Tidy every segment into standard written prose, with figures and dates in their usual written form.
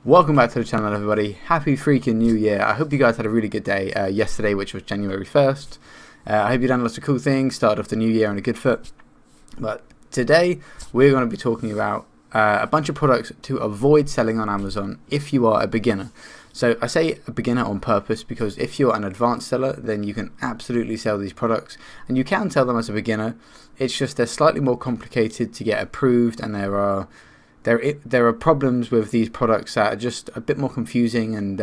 Welcome back to the channel, everybody. Happy freaking New Year. I hope you guys had a really good day yesterday, which was January 1st. I hope you done lots of cool things, started off the new year on a good foot. But today, we're going to be talking about a bunch of products to avoid selling on Amazon if you are a beginner. So I say a beginner on purpose because if you're an advanced seller, then you can absolutely sell these products. And you can sell them as a beginner. It's just they're slightly more complicated to get approved, and there are problems with these products that are just a bit more confusing and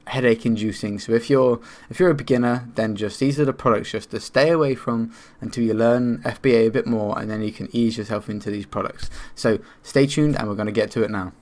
headache inducing. So if you're a beginner, then just these are the products just to stay away from until you learn FBA a bit more, and then you can ease yourself into these products. So stay tuned and we're going to get to it now.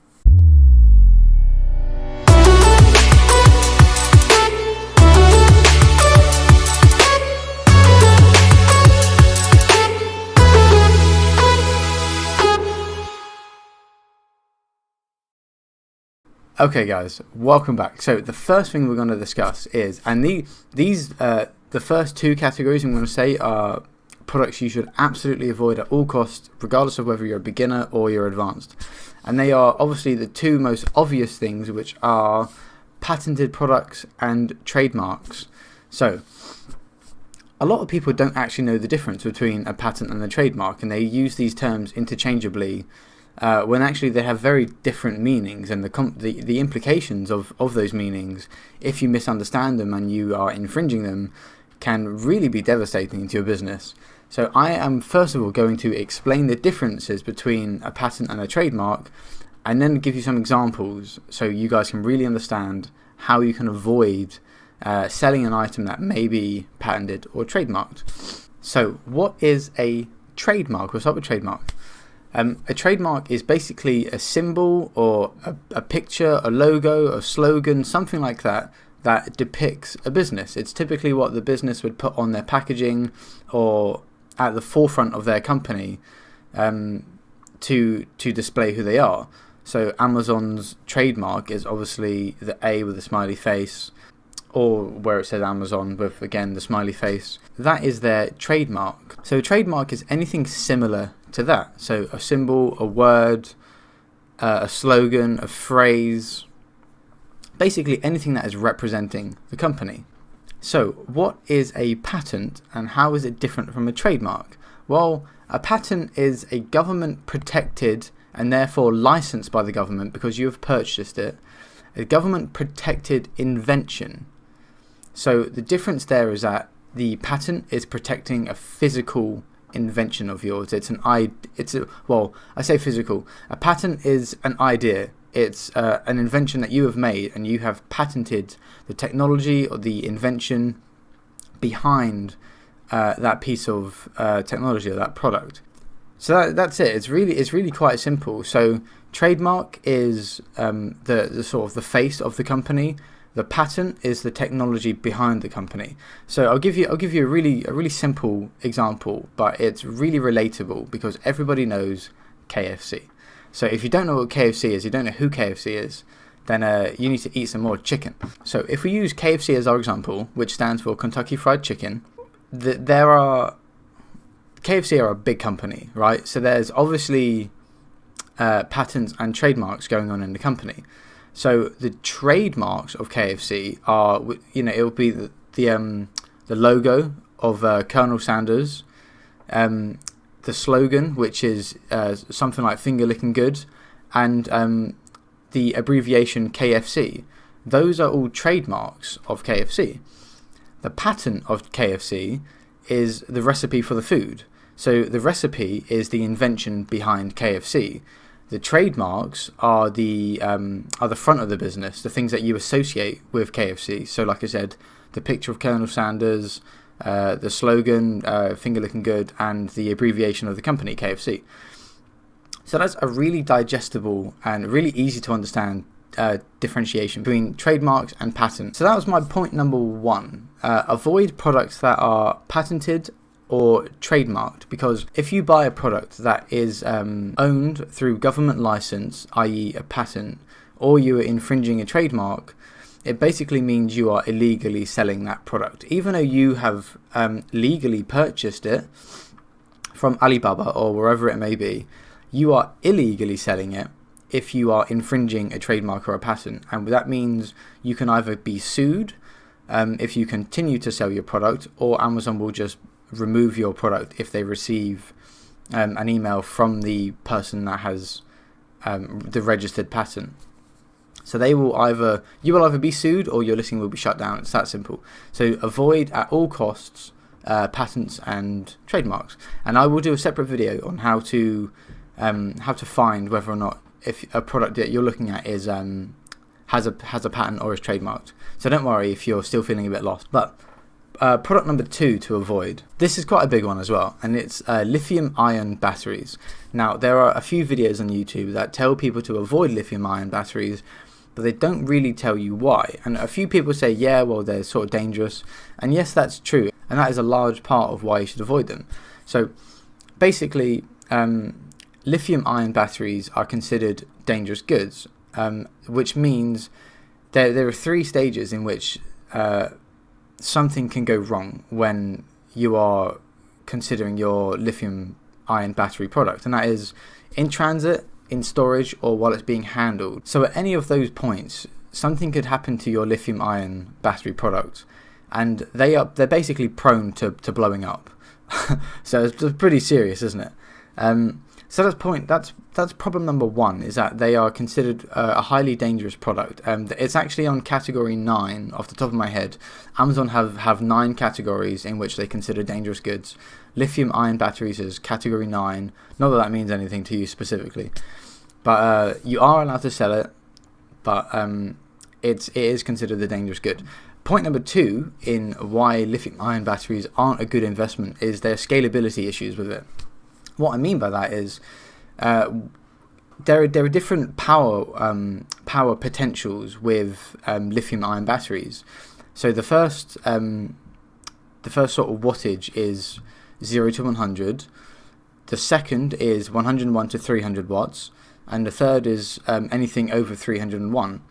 Okay guys, welcome back. So the first thing we're going to discuss is, and the first two categories I'm going to say are products you should absolutely avoid at all costs, regardless of whether you're a beginner or you're advanced. And they are obviously the two most obvious things, which are patented products and trademarks. So a lot of people don't actually know the difference between a patent and a trademark, and they use these terms interchangeably when actually they have very different meanings, and the implications of those meanings, if you misunderstand them and you are infringing them, can really be devastating to your business. So I am first of all going to explain the differences between a patent and a trademark, and then give you some examples so you guys can really understand how you can avoid selling an item that may be patented or trademarked. So what is a trademark? We'll start with trademark. A trademark is basically a symbol or a picture, a logo, a slogan, something like that, that depicts a business. It's typically what the business would put on their packaging or at the forefront of their company to display who they are. So Amazon's trademark is obviously the A with a smiley face, or where it says Amazon with, again, the smiley face. That is their trademark. So a trademark is anything similar to that. So a symbol, a word, a slogan, a phrase, basically anything that is representing the company. So what is a patent and how is it different from a trademark? Well, a patent is a government protected and therefore licensed by the government because you have purchased it, a government protected invention. So the difference there is that the patent is protecting a physical invention of yours. Well, I say physical. A patent is an idea. It's an invention that you have made, and you have patented the technology or the invention behind that piece of technology or that product. So that's it. It's really quite simple. So trademark is the sort of the face of the company. The patent is the technology behind the company. So I'll give you a really simple example, but it's really relatable because everybody knows KFC. So if you don't know what KFC is, you don't know who KFC is, then you need to eat some more chicken. So if we use KFC as our example, which stands for Kentucky Fried Chicken, KFC are a big company, right? So there's obviously patents and trademarks going on in the company. So the trademarks of KFC are, it will be the logo of Colonel Sanders, the slogan, which is something like finger licking good, and the abbreviation KFC. Those are all trademarks of KFC. The patent of KFC is the recipe for the food. So the recipe is the invention behind KFC. The trademarks are the front of the business, the things that you associate with KFC. So like I said, the picture of Colonel Sanders, the slogan, finger licking good, and the abbreviation of the company, KFC. So that's a really digestible and really easy to understand differentiation between trademarks and patents. So that was my point number one. Avoid products that are patented or trademarked, because if you buy a product that is owned through government license, i.e. a patent, or you are infringing a trademark, it basically means you are illegally selling that product. Even though you have legally purchased it from Alibaba or wherever it may be, you are illegally selling it if you are infringing a trademark or a patent, and that means you can either be sued if you continue to sell your product, or Amazon will just remove your product if they receive an email from the person that has the registered patent. So you will either be sued or your listing will be shut down. It's that simple. So avoid at all costs patents and trademarks. And I will do a separate video on how to find whether or not if a product that you're looking at is has a patent or is trademarked. So don't worry if you're still feeling a bit lost. But product number 2 to avoid. This is quite a big one as well, and it's lithium-ion batteries. Now, there are a few videos on YouTube that tell people to avoid lithium-ion batteries, but they don't really tell you why. And a few people say, yeah, well, they're sort of dangerous. And yes, that's true. And that is a large part of why you should avoid them. So basically, lithium-ion batteries are considered dangerous goods, which means there are 3 stages in which something can go wrong when you are considering your lithium-ion battery product. And that is in transit, in storage, or while it's being handled. So at any of those points, something could happen to your lithium-ion battery product, and they're basically prone to blowing up. So it's pretty serious, isn't it? So that's problem number 1, is that they are considered a highly dangerous product. It's actually on category 9 off the top of my head. Amazon have 9 categories in which they consider dangerous goods. Lithium-ion batteries is category 9. Not that that means anything to you specifically, but you are allowed to sell it, but it is considered a dangerous good. Point number 2 in why lithium-ion batteries aren't a good investment is their scalability issues with it. What I mean by that is there are different power potentials with lithium-ion batteries. So the first sort of wattage is 0 to 100. The second is 101 to 300 watts, and the third is anything over 301.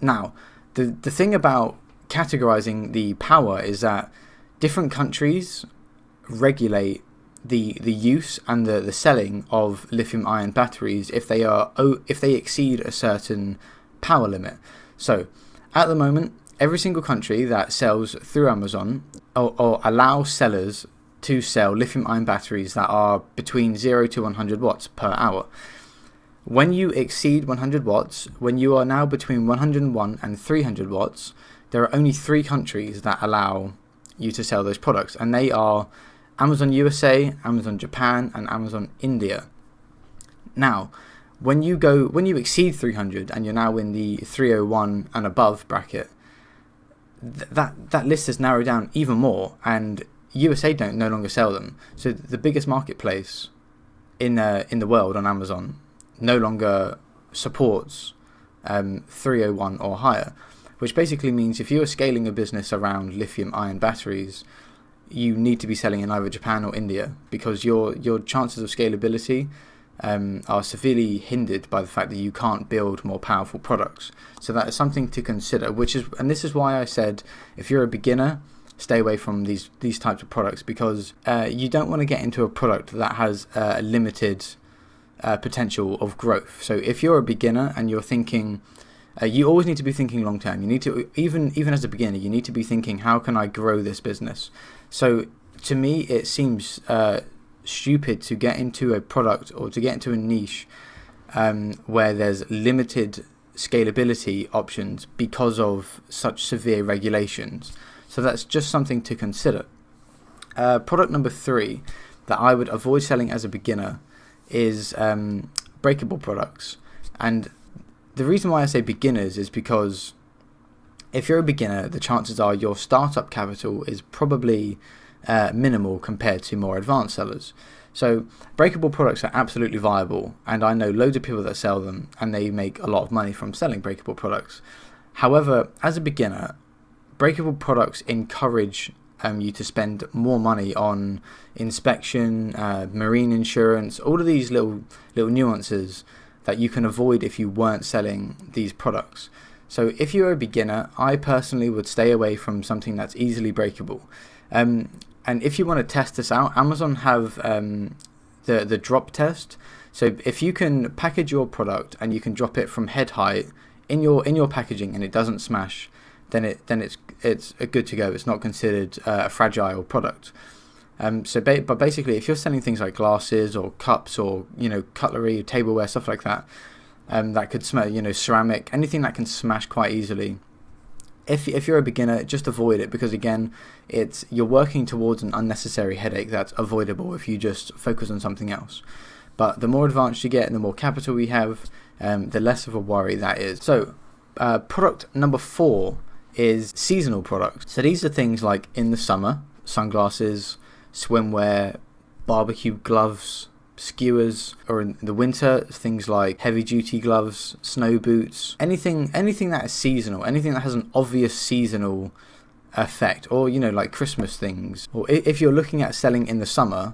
Now, the thing about categorizing the power is that different countries regulate the use and the selling of lithium-ion batteries if they exceed a certain power limit. So at the moment, every single country that sells through Amazon or allows sellers to sell lithium-ion batteries that are between 0 to 100 watts per hour. When you exceed 100 watts, when you are now between 101 and 300 watts, there are only 3 countries that allow you to sell those products, and they are Amazon USA, Amazon Japan, and Amazon India. Now, when you exceed 300 and you're now in the 301 and above bracket, that list has narrowed down even more, and USA no longer sell them. So the biggest marketplace in the world on Amazon no longer supports 301 or higher, which basically means if you are scaling a business around lithium-ion batteries, you need to be selling in either Japan or India, because your chances of scalability are severely hindered by the fact that you can't build more powerful products. So that is something to consider, and this is why I said if you're a beginner, stay away from these types of products, because you don't want to get into a product that has a limited potential of growth. So if you're a beginner and you're thinking, you always need to be thinking long term. You need to, even as a beginner, you need to be thinking, how can I grow this business? So to me, it seems stupid to get into a product or to get into a niche where there's limited scalability options because of such severe regulations. So that's just something to consider. Product number 3 that I would avoid selling as a beginner is breakable products. And the reason why I say beginners is because if you're a beginner, the chances are your startup capital is probably minimal compared to more advanced sellers. So breakable products are absolutely viable, and I know loads of people that sell them, and they make a lot of money from selling breakable products. However, as a beginner, breakable products encourage you to spend more money on inspection, marine insurance, all of these little nuances that you can avoid if you weren't selling these products. So if you're a beginner, I personally would stay away from something that's easily breakable. And if you want to test this out, Amazon have the drop test. So if you can package your product and you can drop it from head height in your packaging and it doesn't smash, then it's good to go. It's not considered a fragile product. But basically, if you're selling things like glasses or cups or cutlery, tableware, stuff like that, that could smash, ceramic, anything that can smash quite easily. If you're a beginner, just avoid it, because again, you're working towards an unnecessary headache that's avoidable if you just focus on something else. But the more advanced you get and the more capital you have, the less of a worry that is. So product number 4 is seasonal products. So these are things like in the summer, sunglasses, swimwear, barbecue gloves, skewers, or in the winter, things like heavy duty gloves, snow boots, anything that is seasonal, anything that has an obvious seasonal effect, or like Christmas things. Or if you're looking at selling in the summer,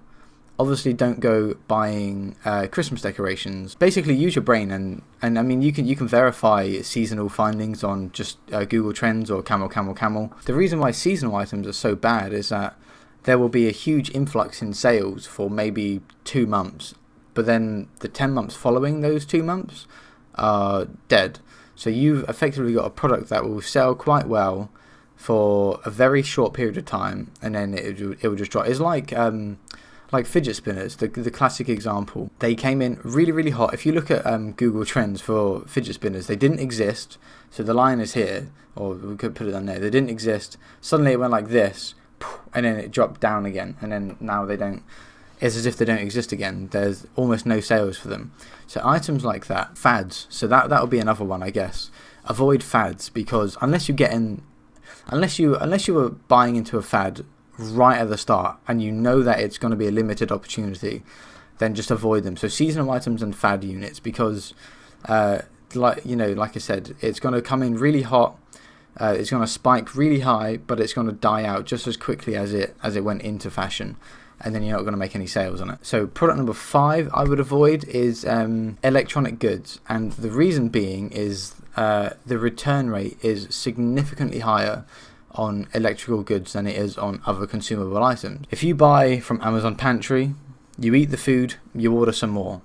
obviously don't go buying Christmas decorations. Basically use your brain, and I mean you can verify seasonal findings on just Google Trends or Camel. The reason why seasonal items are so bad is that there will be a huge influx in sales for maybe 2 months, but then the 10 months following those 2 months are dead. So you've effectively got a product that will sell quite well for a very short period of time, and then it will just drop. It's like fidget spinners, the classic example. They came in really, really hot. If you look at Google Trends for fidget spinners, they didn't exist. So the line is here, or we could put it on there. They didn't exist. Suddenly it went like this, and then it dropped down again, and then now they don't. It's as if they don't exist again. There's almost no sales for them. So items like that, fads. So that would be another one, I guess. Avoid fads, because unless you were buying into a fad right at the start and you know that it's going to be a limited opportunity, then just avoid them. So seasonal items and fad units, because like I said, it's going to come in really hot. It's going to spike really high, but it's going to die out just as quickly as it went into fashion, and then you're not going to make any sales on it. So product number 5 I would avoid is electronic goods, and the reason being is the return rate is significantly higher on electrical goods than it is on other consumable items. If you buy from Amazon Pantry, you eat the food, you order some more.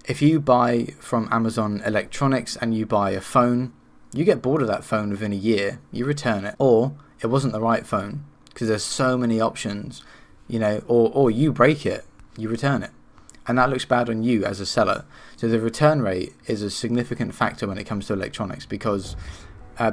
If you buy from Amazon Electronics and you buy a phone, you get bored of that phone within a year, you return it. Or it wasn't the right phone, because there's so many options, or you break it, you return it. And that looks bad on you as a seller. So the return rate is a significant factor when it comes to electronics, because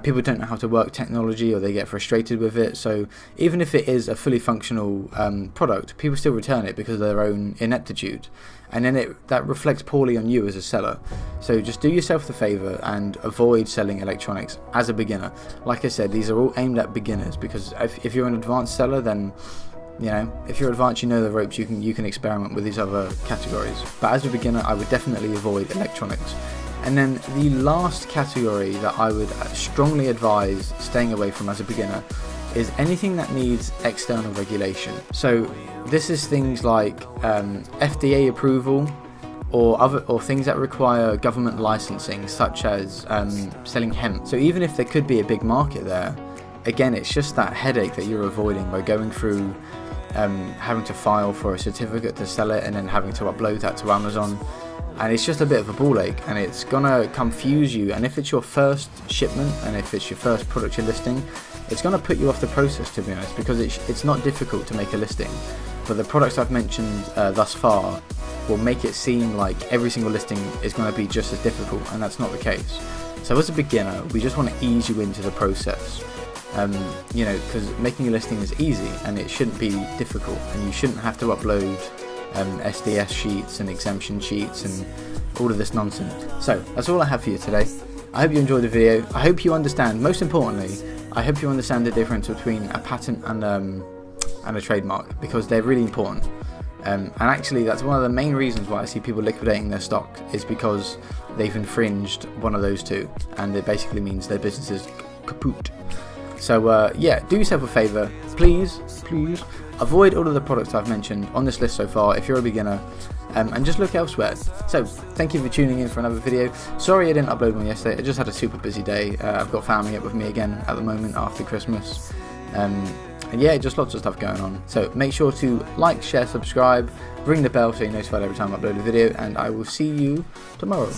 people don't know how to work technology, or they get frustrated with it. So even if it is a fully functional product, people still return it because of their own ineptitude, and then that reflects poorly on you as a seller. So just do yourself the favor and avoid selling electronics as a beginner. Like I said, these are all aimed at beginners, because if you're an advanced seller, then if you're advanced, you know the ropes, you can experiment with these other categories. But as a beginner, I would definitely avoid electronics. And then the last category that I would strongly advise staying away from as a beginner is anything that needs external regulation. So this is things like FBA approval, or things that require government licensing, such as selling hemp. So even if there could be a big market there, again, it's just that headache that you're avoiding by going through having to file for a certificate to sell it, and then having to upload that to Amazon. And it's just a bit of a ball ache, and it's gonna confuse you. And if it's your first shipment, and if it's your first product you're listing, it's gonna put you off the process, to be honest, because it's not difficult to make a listing. But the products I've mentioned thus far will make it seem like every single listing is gonna be just as difficult, and that's not the case. So as a beginner, we just want to ease you into the process. Because making a listing is easy, and it shouldn't be difficult, and you shouldn't have to upload SDS sheets and exemption sheets and all of this nonsense. So that's all I have for you today. I hope you enjoyed the video. I hope you understand, most importantly, I hope you understand the difference between a patent and a trademark, because they're really important. And actually, that's one of the main reasons why I see people liquidating their stock, is because they've infringed one of those two, and it basically means their business is kaput. So do yourself a favour, please avoid all of the products I've mentioned on this list so far if you're a beginner, and just look elsewhere. So thank you for tuning in for another video. Sorry I didn't upload one yesterday, I just had a super busy day. I've got family up with me again at the moment after Christmas. And yeah, just lots of stuff going on. So make sure to like, share, subscribe, ring the bell so you're notified every time I upload a video, and I will see you tomorrow.